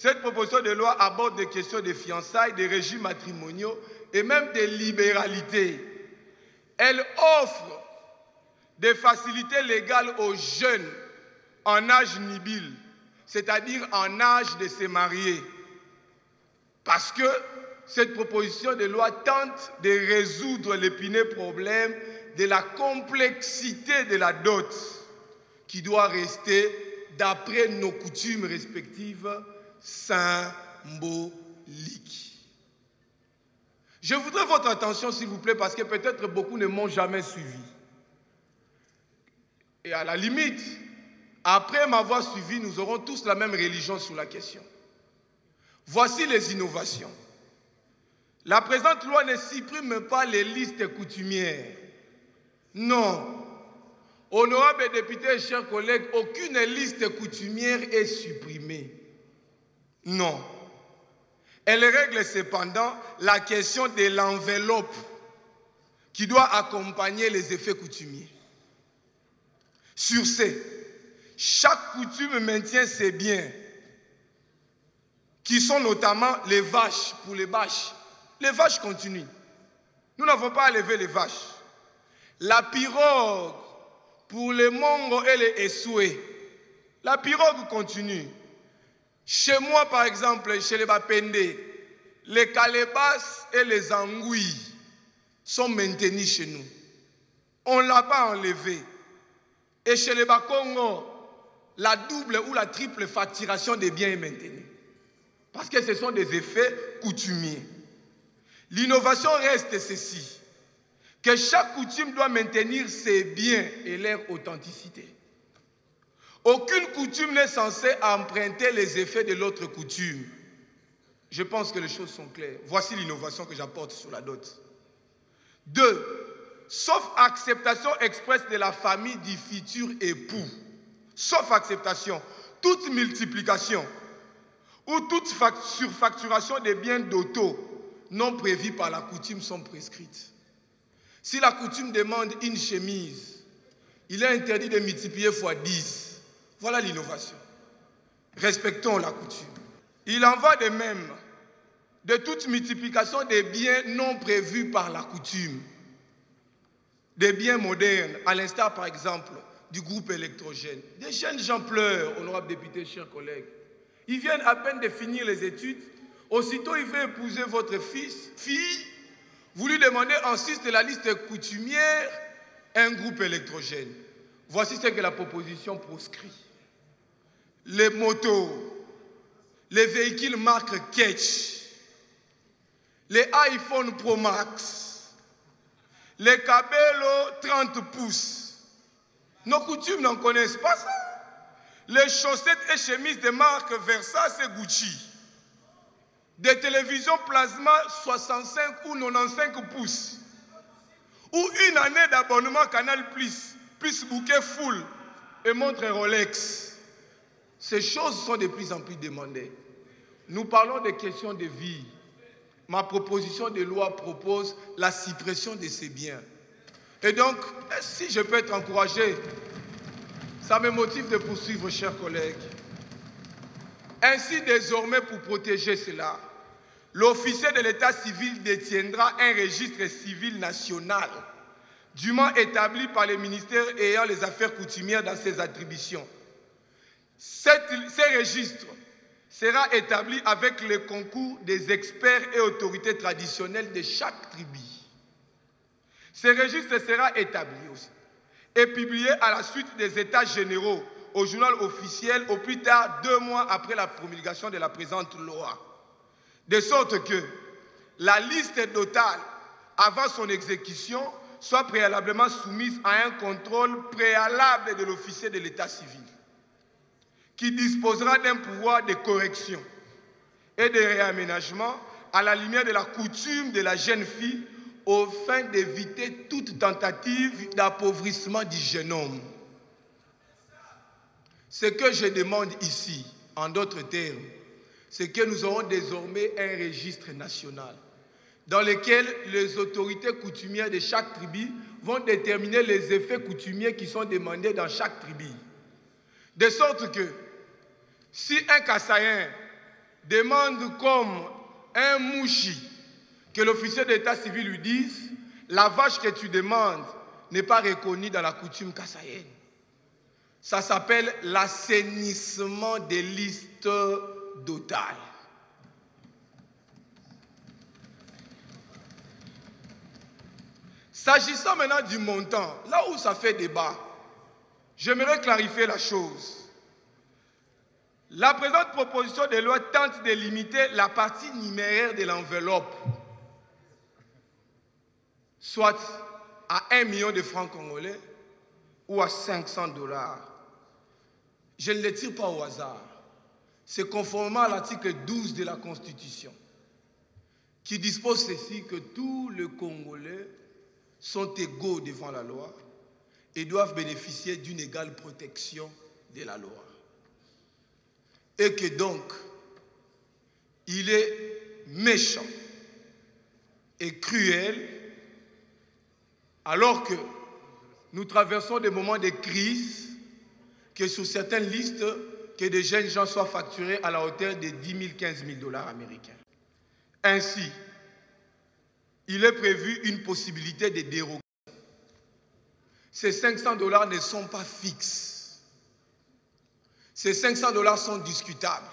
Cette proposition de loi aborde des questions de fiançailles, des régimes matrimoniaux et même des libéralités. Elle offre des facilités légales aux jeunes en âge nubile, c'est-à-dire en âge de se marier. Parce que cette proposition de loi tente de résoudre l'épineux problème de la complexité de la dot qui doit rester, d'après nos coutumes respectives, symbolique. Je voudrais votre attention, s'il vous plaît, parce que peut-être beaucoup ne m'ont jamais suivi. Et à la limite, après m'avoir suivi, nous aurons tous la même religion sur la question. Voici les innovations. La présente loi ne supprime pas les listes coutumières. Non. Honorables députés et chers collègues, aucune liste coutumière est supprimée. Non. Elle règle cependant la question de l'enveloppe qui doit accompagner les effets coutumiers. Sur ce, chaque coutume maintient ses biens, qui sont notamment les vaches pour les bâches. Les vaches continuent. Nous n'avons pas à lever les vaches. La pirogue pour les mongos et les essoués. La pirogue continue. Chez moi, par exemple, chez les Bapende, les calebasses et les angouilles sont maintenus chez nous. On ne l'a pas enlevé. Et chez les Bakongo, la double ou la triple facturation des biens est maintenue. Parce que ce sont des effets coutumiers. L'innovation reste ceci, que chaque coutume doit maintenir ses biens et leur authenticité. Aucune coutume n'est censée emprunter les effets de l'autre coutume. Je pense que les choses sont claires. Voici l'innovation que j'apporte sur la dot. 2. Sauf acceptation expresse de la famille du futur époux. Sauf acceptation, toute multiplication ou toute surfacturation des biens d'auto non prévues par la coutume sont prescrites. Si la coutume demande une chemise, il est interdit de multiplier fois 10. Voilà l'innovation. Respectons la coutume. Il en va de même de toute multiplication des biens non prévus par la coutume. Des biens modernes, à l'instar par exemple du groupe électrogène. Des jeunes gens pleurent, honorables députés, chers collègues. Ils viennent à peine de finir les études. Aussitôt, il veut épouser votre fille. Vous lui demandez en sus de la liste coutumière un groupe électrogène. Voici ce que la proposition proscrit. Les motos, les véhicules marque Ketch, les iPhone Pro Max, les Cabello 30 pouces. Nos coutumes n'en connaissent pas ça. Les chaussettes et chemises de marque Versace et Gucci. Des télévisions plasma 65 ou 95 pouces. Ou une année d'abonnement Canal plus bouquet full et montre Rolex. Ces choses sont de plus en plus demandées. Nous parlons des questions de vie. Ma proposition de loi propose la suppression de ces biens. Et donc, si je peux être encouragé, ça me motive de poursuivre, chers collègues. Ainsi, désormais, pour protéger cela, l'officier de l'état civil détiendra un registre civil national, dûment établi par les ministères ayant les affaires coutumières dans ses attributions. Ce registre sera établi avec le concours des experts et autorités traditionnelles de chaque tribu. Ce registre sera établi aussi et publié à la suite des états généraux au journal officiel au plus tard 2 mois après la promulgation de la présente loi. De sorte que la liste totale, avant son exécution, soit préalablement soumise à un contrôle préalable de l'officier de l'état civil, qui disposera d'un pouvoir de correction et de réaménagement à la lumière de la coutume de la jeune fille, afin d'éviter toute tentative d'appauvrissement du jeune homme. Ce que je demande ici, en d'autres termes, c'est que nous aurons désormais un registre national dans lequel les autorités coutumières de chaque tribu vont déterminer les effets coutumiers qui sont demandés dans chaque tribu. De sorte que, si un Kassaïen demande comme un mouchi que l'officier d'état civil lui dise, la vache que tu demandes n'est pas reconnue dans la coutume kassaïenne. Ça s'appelle l'assainissement des listes totales. S'agissant maintenant du montant, là où ça fait débat, j'aimerais clarifier la chose. La présente proposition de loi tente de limiter la partie numéraire de l'enveloppe, soit à 1 million de francs congolais ou à 500 $. Je ne les tire pas au hasard. C'est conformément à l'article 12 de la Constitution, qui dispose ceci, que tous les Congolais sont égaux devant la loi et doivent bénéficier d'une égale protection de la loi. Et que donc, il est méchant et cruel, alors que nous traversons des moments de crise, que sur certaines listes, que des jeunes gens soient facturés à la hauteur de 10 000, 15 000 $ américains. Ainsi, il est prévu une possibilité de dérogation. Ces 500 $ ne sont pas fixes. Ces 500 $ sont discutables.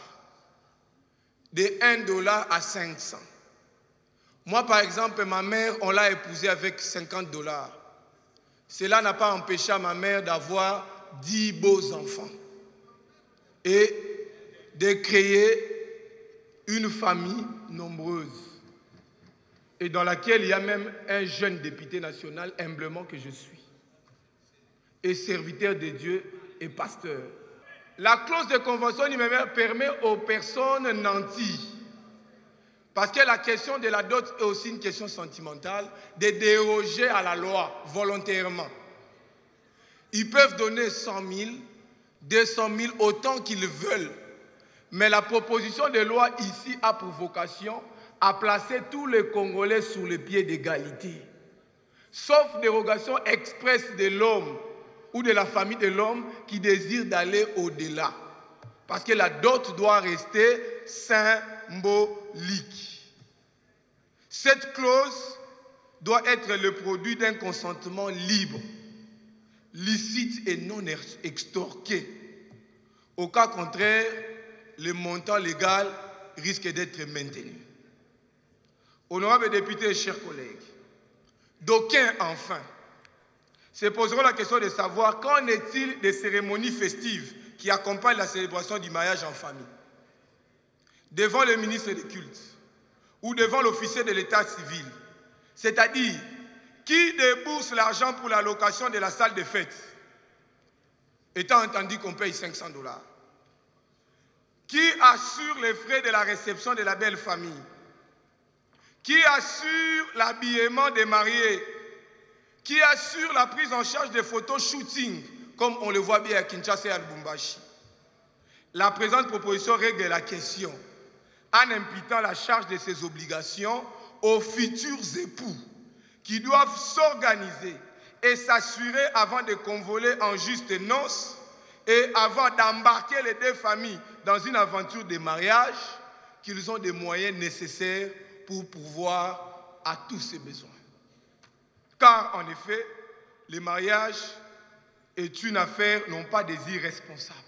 De 1 $ à 500. Moi, par exemple, ma mère, on l'a épousée avec 50 $. Cela n'a pas empêché ma mère d'avoir 10 beaux enfants et de créer une famille nombreuse et dans laquelle il y a même un jeune député national, humblement que je suis, et serviteur de Dieu et pasteur. La clause de convention numéraire permet aux personnes nanties, parce que la question de la dot est aussi une question sentimentale, de déroger à la loi volontairement. Ils peuvent donner 100 000, 200 000, autant qu'ils veulent. Mais la proposition de loi ici a pour vocation à placer tous les Congolais sur le pied d'égalité. Sauf dérogation expresse de l'homme ou de la famille de l'homme qui désire d'aller au-delà. Parce que la dot doit rester symbolique. Cette clause doit être le produit d'un consentement libre, licite et non extorqué. Au cas contraire, le montant légal risque d'être maintenu. Honorables députés et chers collègues, d'aucuns enfin se poseront la question de savoir qu'en est-il des cérémonies festives qui accompagnent la célébration du mariage en famille. Devant le ministre des cultes ou devant l'officier de l'état civil, c'est-à-dire qui débourse l'argent pour la location de la salle de fête, étant entendu qu'on paye 500 $. Qui assure les frais de la réception de la belle famille? Qui assure l'habillement des mariés? Qui assure la prise en charge des photos shooting, comme on le voit bien à Kinshasa et à Lubumbashi? La présente proposition règle la question en imputant la charge de ces obligations aux futurs époux qui doivent s'organiser et s'assurer avant de convoler en juste noces et avant d'embarquer les deux familles dans une aventure de mariage, qu'ils ont des moyens nécessaires pour pourvoir à tous ces besoins. Car en effet, le mariage est une affaire non pas des irresponsables,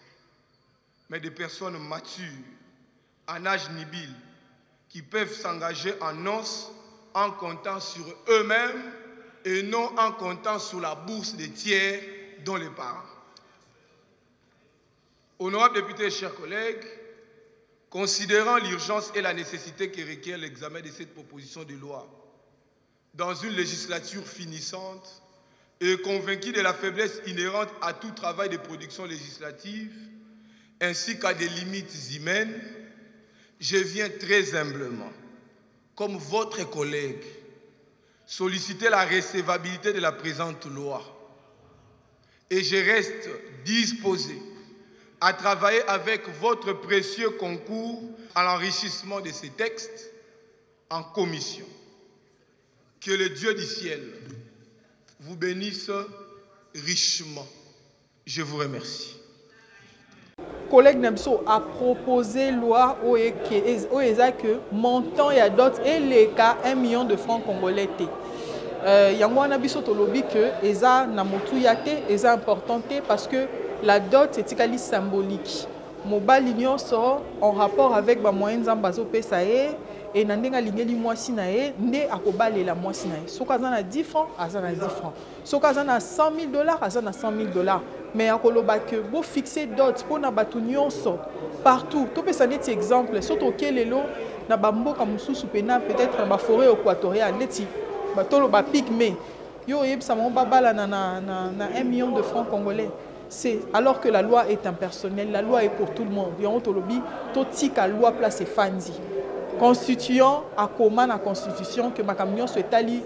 mais des personnes matures, en âge nubile, qui peuvent s'engager en noces en comptant sur eux-mêmes et non en comptant sur la bourse des tiers, dont les parents. Honorables députés et chers collègues, considérant l'urgence et la nécessité qui requiert l'examen de cette proposition de loi, dans une législature finissante et convaincu de la faiblesse inhérente à tout travail de production législative, ainsi qu'à des limites humaines, je viens très humblement, comme votre collègue, solliciter la recevabilité de la présente loi. Et je reste disposé à travailler avec votre précieux concours à l'enrichissement de ces textes en commission. Que le Dieu du ciel vous bénisse richement. Je vous remercie. collègue Nabso a proposé loi où que montant et dot et les cas 1 million de francs congolais. Yango wana biso tolobi que eza na motu yate eza important parce que la dot est également symbolique. Mobali nyonso en rapport avec ba moyens nzambazo pesa ye et nandenga lingeli mwasi na ye nde akobalela mwasi na ye. Soka azana 10 francs, azana 10 francs. Soka azana 100 000 $, azana 100 000 $. Mais akoloba que bo fixer dot pour na batu nyonso partout. To pesa neti exemple soto kelelo na bamboka mususu pena peut-être na ba forêt équatoriale neti batolo ba pygmée. Yo yebisa mo babala na 1 million de francs congolais. Alors que la loi est impersonnelle, la loi est pour tout le monde. Yon tolobi totika loi place fandi. Constituant à comment la constitution que ma camion soit tali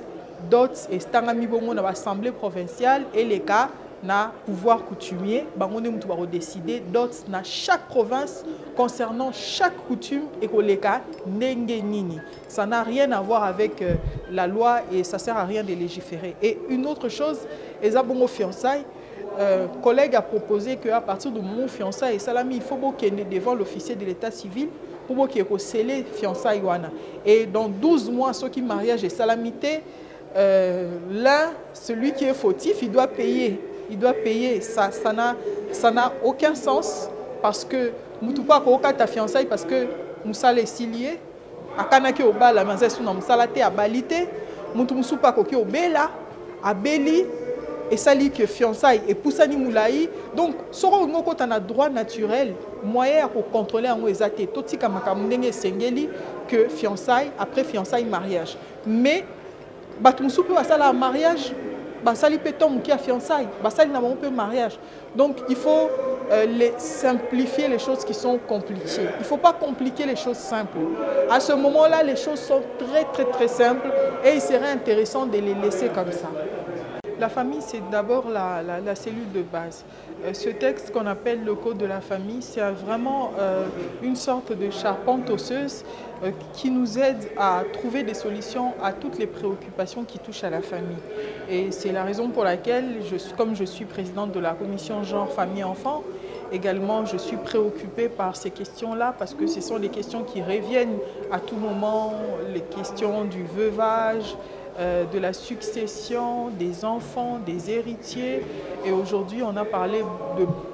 dot et stangami bongo na l'assemblée provinciale et les cas na pouvoir coutumier bango ne mutu ba décider dot na chaque province concernant chaque coutume et que les cas ndenge nini. Ça n'a rien à voir avec la loi et ça sert à rien de légiférer. Et une autre chose, les abongo fiançailles. Collègue a proposé qu'à partir du moment où fiançailles et salami, il faut qu'il devant l'officier de l'état civil pour qu'il sceller fiançailles. Et dans 12 mois, ceux qui mariage et salamité, l'un, celui qui est fautif, il doit payer. Il doit payer. Ça n'a aucun sens parce que nous ne pouvons pas ta fiançailles parce que nous sommes liés. À Kanaki au bal, la maison nous sommes à balité. Nous ne pouvons pas au bela, à beli. Et ça dit que fiançailles et poussani moulaï. Donc, soro no ko tana droit naturel, moyen pour contrôler en ezate toti kamaka mundenge sengeli que fiançailles après fiançailles mariage. Mais batumusu peut basala mariage, basali petom qui a fiançailles, basali na mon peu mariage. Donc, il faut simplifier les choses qui sont compliquées. Il ne faut pas compliquer les choses simples. À ce moment-là, les choses sont très simples et il serait intéressant de les laisser comme ça. La famille, c'est d'abord la cellule de base. Ce texte qu'on appelle le Code de la famille, c'est vraiment une sorte de charpente osseuse qui nous aide à trouver des solutions à toutes les préoccupations qui touchent à la famille. Et c'est la raison pour laquelle, comme je suis présidente de la commission genre, famille, enfants, également je suis préoccupée par ces questions-là parce que ce sont des questions qui reviennent à tout moment, les questions du veuvage, de la succession, des enfants, des héritiers. Et aujourd'hui, on a parlé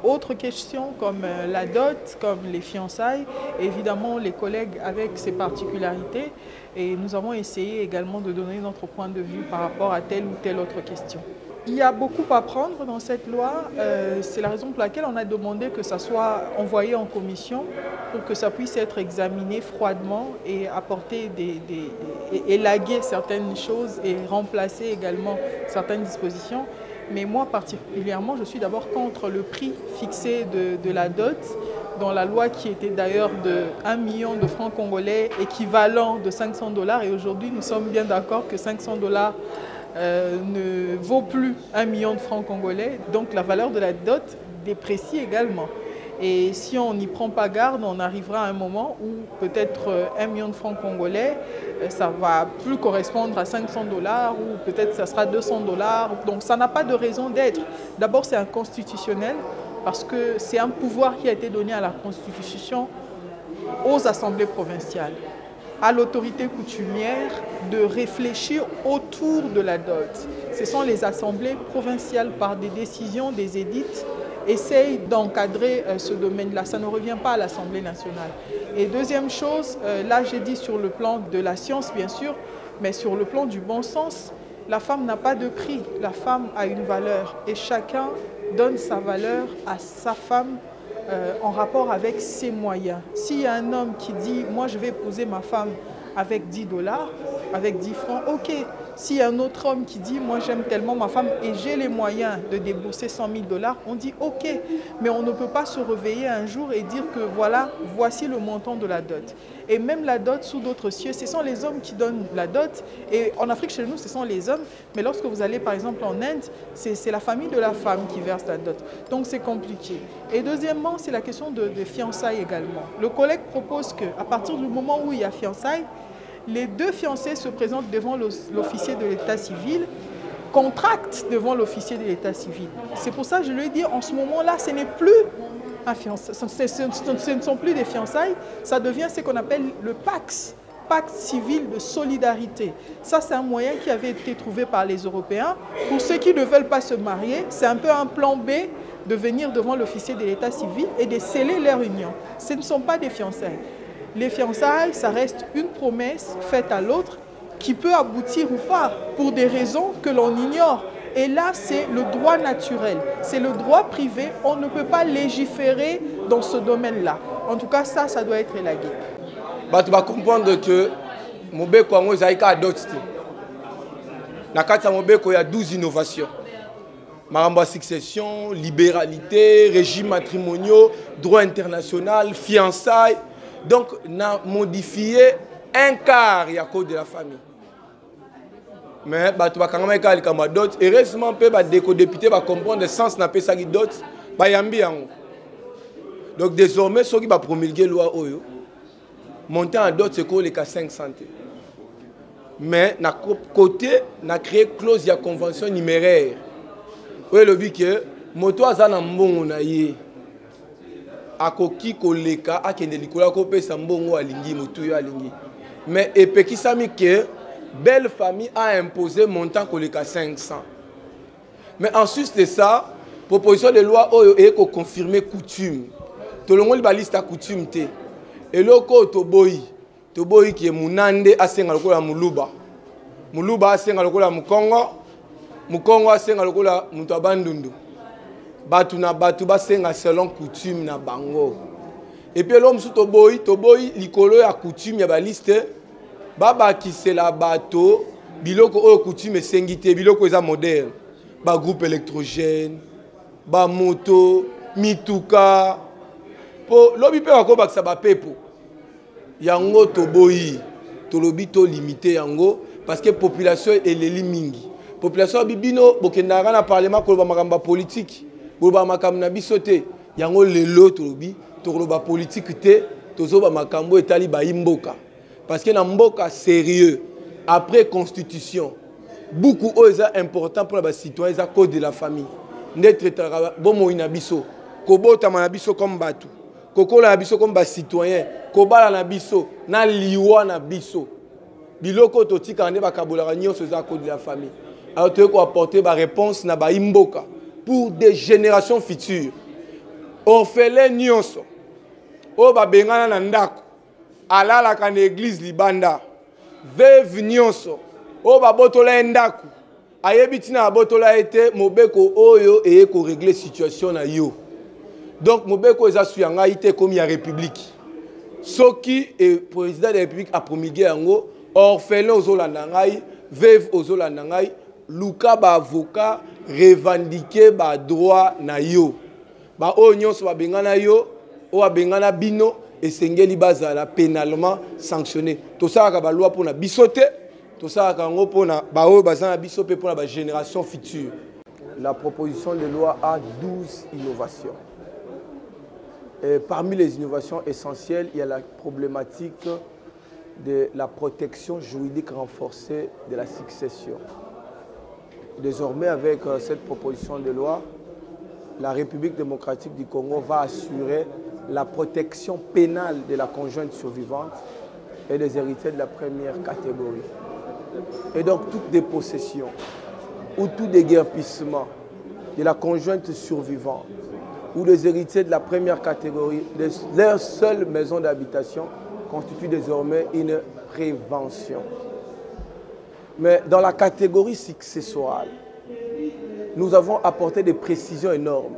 d'autres questions comme la dot, comme les fiançailles. Et évidemment, les collègues avec ces particularités. Et nous avons essayé également de donner notre point de vue par rapport à telle ou telle autre question. Il y a beaucoup à prendre dans cette loi. C'est la raison pour laquelle on a demandé que ça soit envoyé en commission pour que ça puisse être examiné froidement et apporter élaguer certaines choses et remplacer également certaines dispositions. Mais moi particulièrement, je suis d'abord contre le prix fixé de la dot dans la loi qui était d'ailleurs de 1 million de francs congolais équivalent de 500 $. Et aujourd'hui, nous sommes bien d'accord que 500 $ ne vaut plus 1 million de francs congolais, donc la valeur de la dot déprécie également. Et si on n'y prend pas garde, on arrivera à un moment où peut-être 1 million de francs congolais, ça va plus correspondre à 500 $ ou peut-être ça sera 200 $. Donc ça n'a pas de raison d'être. D'abord c'est inconstitutionnel parce que c'est un pouvoir qui a été donné à la Constitution aux assemblées provinciales, à l'autorité coutumière de réfléchir autour de la dot. Ce sont les assemblées provinciales par des décisions, des édits, essayent d'encadrer ce domaine-là. Ça ne revient pas à l'Assemblée nationale. Et deuxième chose, là j'ai dit sur le plan de la science bien sûr, mais sur le plan du bon sens, la femme n'a pas de prix. La femme a une valeur et chacun donne sa valeur à sa femme en rapport avec ses moyens. S'il y a un homme qui dit « moi je vais épouser ma femme avec 10 $, avec 10 francs », ok. S'il y a un autre homme qui dit « moi j'aime tellement ma femme et j'ai les moyens de débourser 100 000 $, on dit « ok ». Mais on ne peut pas se réveiller un jour et dire que voilà, voici le montant de la dot. Et même la dot sous d'autres cieux, ce sont les hommes qui donnent la dot. Et en Afrique, chez nous, ce sont les hommes. Mais lorsque vous allez par exemple en Inde, c'est la famille de la femme qui verse la dot. Donc c'est compliqué. Et deuxièmement, c'est la question de fiançailles également. Le collègue propose qu'à partir du moment où il y a fiançailles, les deux fiancés se présentent devant l'officier de l'état civil, contractent devant l'officier de l'état civil. C'est pour ça que je lui ai dit, en ce moment-là, ce n'est plus ce ne sont plus des fiançailles, ça devient ce qu'on appelle le PACS, pacte civil de solidarité. Ça, c'est un moyen qui avait été trouvé par les Européens. Pour ceux qui ne veulent pas se marier, c'est un peu un plan B de venir devant l'officier de l'état civil et de sceller leur union. Ce ne sont pas des fiançailles. Les fiançailles, ça reste une promesse faite à l'autre qui peut aboutir ou pas pour des raisons que l'on ignore. Et là, c'est le droit naturel, c'est le droit privé. On ne peut pas légiférer dans ce domaine-là. En tout cas, ça doit être élagué. Tu vas comprendre que Mobeko Ango Zaïka adopte. Dans le cas de Mobeko, il y a 12 innovations. Maramba succession, libéralité, régime matrimonial, droit international, fiançailles. Donc, on a modifié un quart du code de la famille. Mais tu vas quand même faire le dot. Heureusement, les députés vont comprendre le sens de ça qui dot. Donc, désormais, ceux qui vont promulguer la loi, monter en dot, c'est les cas 500. Mais, de côté, on a créé une clause de convention numéraire. Oui, le but que moto azana mbongo na ye akoki koleka akende likola ko pesa mbongo alingi moto yo alingi mais epekisami que belle famille a imposé montant koleka 500 mais ensuite de ça proposition de loi oyo e ko confirmer coutume to longoli ba liste à coutume te eloko toboyi ki munande asenga lokola muluba asenga lokola mukongo Mukongo asenga lokola mutu abandundu. Batu na batu basenga selon coutume na bango. Et puis l'homme sous toboyi likolo ya coutume ya ba liste baba kisela bato biloko o coutume sengité biloko eza moderne. Ba groupe électrogène, ba moto, mituka. Po lobi pe bako bakisa ba pepo. Yango toboyi, tolobi to limité yango parce que population eleli mingi. Population bibino bokendaka na parlement koloba makamba politique koloba makambo na biso te yango lelo tolobi toloba politique te tozoba makambo etali ba imboka parce que na mboka sérieux après constitution beaucoup oza important pour les citoyens za code de la famille n'être bomo ina biso kobota na biso comme batu kokola na biso comme ba citoyen kobala na biso na liwa na biso biloko totika nde bakabola nyonso za code de la famille. Alors, tu peux apporter ma réponse na ba imboka pour des générations futures. Orphelin nyonso, o ba bengana na ndako, alala ka na église libanda. Veuve nyonso, o ba botola ndako, ayebiti na botola ete mobeko oyo eye ko régler situation na yo. Donc mobeko eza suyanga ite comme ya république. Soki et président de la république a promulgué yango, orphelin ozolanda ngai, veuve ozolanda ngai. Luka ba avocat revendiquer ba droit na yo ba onyo so ba bengana yo o ba bengana bino esengeli bazala pénalement sanctionné to ça ka ba loi pour na bisote to ça ka ngo pour na ba o bazana biso pe pour na ba génération future. La proposition de loi a 12 innovations. Et parmi les innovations essentielles, il y a la problématique de la protection juridique renforcée de la succession. Désormais, avec cette proposition de loi, la République démocratique du Congo va assurer la protection pénale de la conjointe survivante et des héritiers de la première catégorie. Et donc, toute dépossession ou tout déguerpissement de la conjointe survivante ou des héritiers de la première catégorie, leur seule maison d'habitation constitue désormais une prévention. Mais dans la catégorie successorale, nous avons apporté des précisions énormes,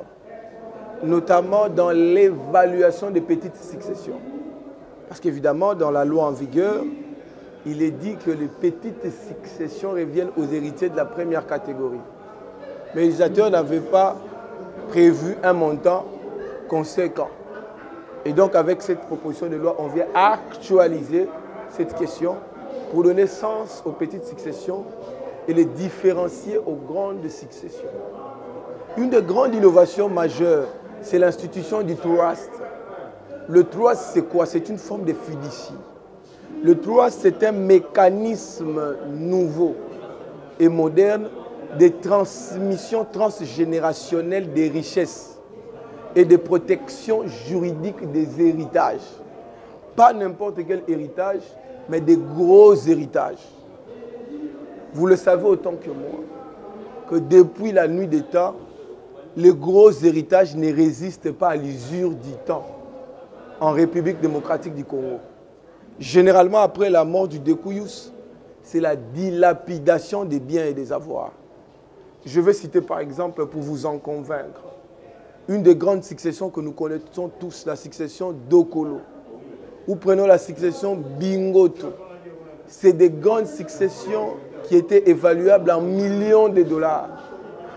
notamment dans l'évaluation des petites successions. Parce qu'évidemment, dans la loi en vigueur, il est dit que les petites successions reviennent aux héritiers de la première catégorie. Mais les législateurs n'avaient pas prévu un montant conséquent. Et donc, avec cette proposition de loi, on vient actualiser cette question pour donner sens aux petites successions et les différencier aux grandes successions. Une des grandes innovations majeures, c'est l'institution du trust. Le trust, c'est quoi? C'est une forme de fiducie. Le trust, c'est un mécanisme nouveau et moderne de transmission transgénérationnelle des richesses. et de protection juridique des héritages. Pas n'importe quel héritage, mais des gros héritages. Vous le savez autant que moi, que depuis la nuit des temps, les gros héritages ne résistent pas à l'usure du temps en République démocratique du Congo. Généralement, après la mort du Dekuyus, c'est la dilapidation des biens et des avoirs. Je vais citer par exemple, pour vous en convaincre, une des grandes successions que nous connaissons tous, la succession d'Okolo. Ou prenons la succession Bingoto. C'est des grandes successions qui étaient évaluables en millions de dollars.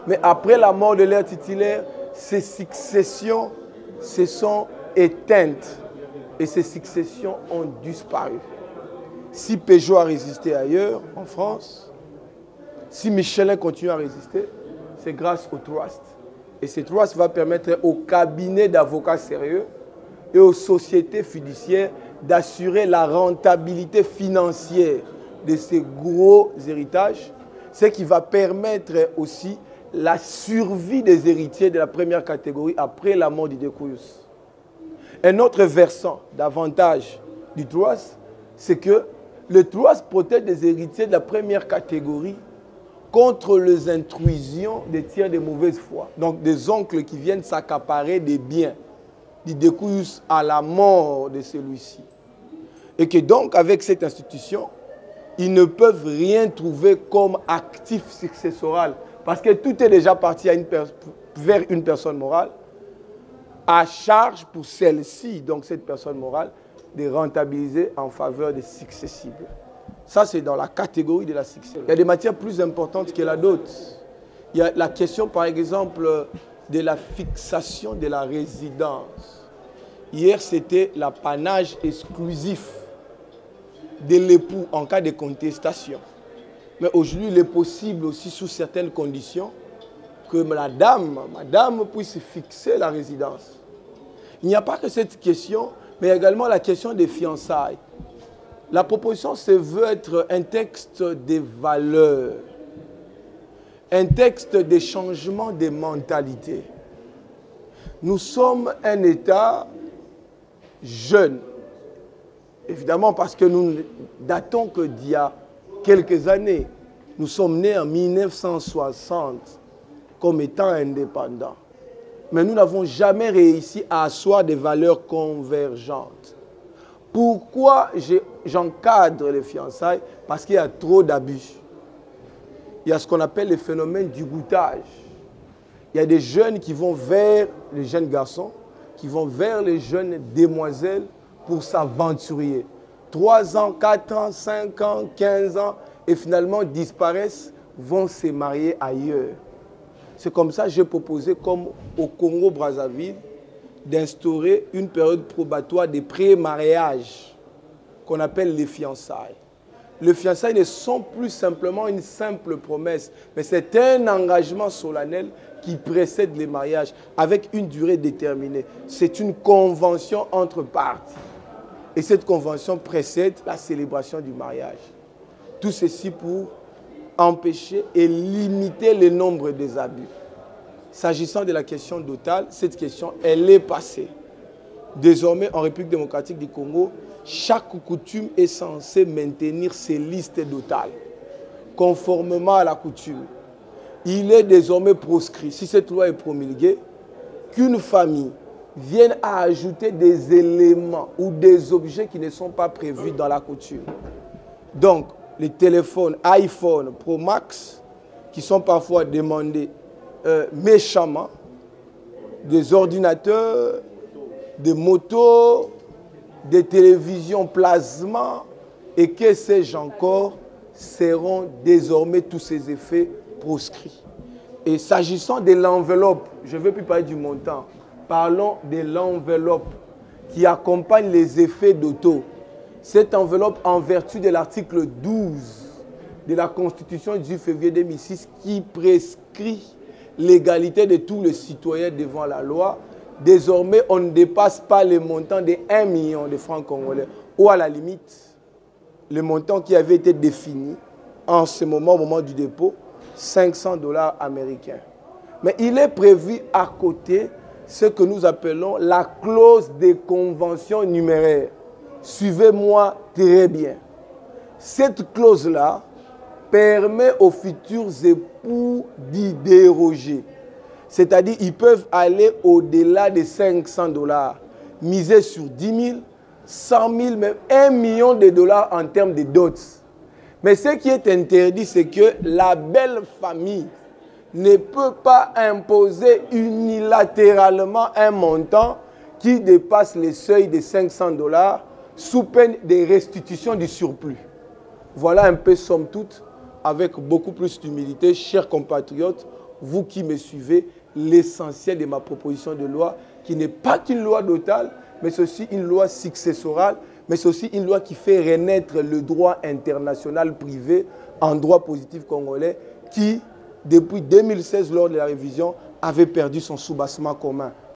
Mais après la mort de leur titulaire, ces successions se sont éteintes et ces successions ont disparu. Si Peugeot a résisté ailleurs, en France, si Michelin continue à résister, c'est grâce au trust. Et ce trust va permettre aux cabinets d'avocats sérieux et aux sociétés fiduciaires d'assurer la rentabilité financière de ces gros héritages, ce qui va permettre aussi la survie des héritiers de la première catégorie après la mort du Dekuyus. Un autre versant d'avantage du trust, c'est que le trust protège des héritiers de la première catégorie contre les intrusions des tiers de mauvaise foi. Donc des oncles qui viennent s'accaparer des biens du Dekuyus à la mort de celui-ci. Et que donc avec cette institution, ils ne peuvent rien trouver comme actif successoral parce que tout est déjà parti vers une personne morale, à charge pour celle-ci, donc cette personne morale, de rentabiliser en faveur des successibles. Ça, c'est dans la catégorie de la succession. Il y a des matières plus importantes que la dot. Il y a la question, par exemple, de la fixation de la résidence. Hier, c'était l'apanage exclusif de l'époux en cas de contestation. Mais aujourd'hui, il est possible aussi, sous certaines conditions, que madame puisse fixer la résidence. Il n'y a pas que cette question, mais également la question des fiançailles. La proposition se veut être un texte des valeurs, un texte des changements de mentalité. Nous sommes un État jeune, évidemment parce que nous datons que d'il y a quelques années. Nous sommes nés en 1960 comme étant indépendants. Mais nous n'avons jamais réussi à asseoir des valeurs convergentes. Pourquoi j'encadre les fiançailles? Parce qu'il y a trop d'abus. Il y a ce qu'on appelle le phénomène du goûtage. Il y a des jeunes qui vont vers les jeunes garçons, qui vont vers les jeunes demoiselles pour s'aventurer. 3 ans, 4 ans, 5 ans, 15 ans, et finalement disparaissent, vont se marier ailleurs. C'est comme ça que j'ai proposé, comme au Congo-Brazzaville, d'instaurer une période probatoire de pré-mariage qu'on appelle les fiançailles. Les fiançailles ne sont plus simplement une simple promesse, mais c'est un engagement solennel qui précède les mariages avec une durée déterminée. C'est une convention entre parties. Et cette convention précède la célébration du mariage. Tout ceci pour empêcher et limiter le nombre des abus. S'agissant de la question dotale, cette question, elle est passée. Désormais, en République démocratique du Congo, chaque coutume est censée maintenir ses listes dotales, conformément à la coutume. Il est désormais proscrit, si cette loi est promulguée, qu'une famille vienne à ajouter des éléments ou des objets qui ne sont pas prévus dans la coutume. Donc, les téléphones iPhone Pro Max, qui sont parfois demandés méchamment, des ordinateurs, des motos, des télévisions plasma, et que sais-je encore, seront désormais tous ces effets proscrits. Et s'agissant de l'enveloppe, je ne veux plus parler du montant, parlons de l'enveloppe qui accompagne les effets d'auto. Cette enveloppe, en vertu de l'article 12 de la Constitution du 18 février 2006, qui prescrit l'égalité de tous les citoyens devant la loi, désormais, on ne dépasse pas le montant de 1 million de francs congolais, ou à la limite, le montant qui avait été défini en ce moment, au moment du dépôt, $500 américains. Mais il est prévu à côté ce que nous appelons la clause des conventions numéraires. Suivez-moi très bien. Cette clause-là permet aux futurs époux d'y déroger. C'est-à-dire qu'ils peuvent aller au-delà de 500 $, miser sur 10 000, 100 000, même 1 million de dollars en termes de dots. Mais ce qui est interdit, c'est que la belle famille ne peut pas imposer unilatéralement un montant qui dépasse les seuils de 500 $ sous peine de restitution du surplus. Voilà un peu, somme toute, avec beaucoup plus d'humilité, chers compatriotes, vous qui me suivez, l'essentiel de ma proposition de loi, qui n'est pas qu'une loi totale, mais c'est aussi une loi successorale, mais c'est aussi une loi qui fait renaître le droit international privé en droit positif congolais, qui, depuis 2016, lors de la révision, avait perdu son soubassement commun.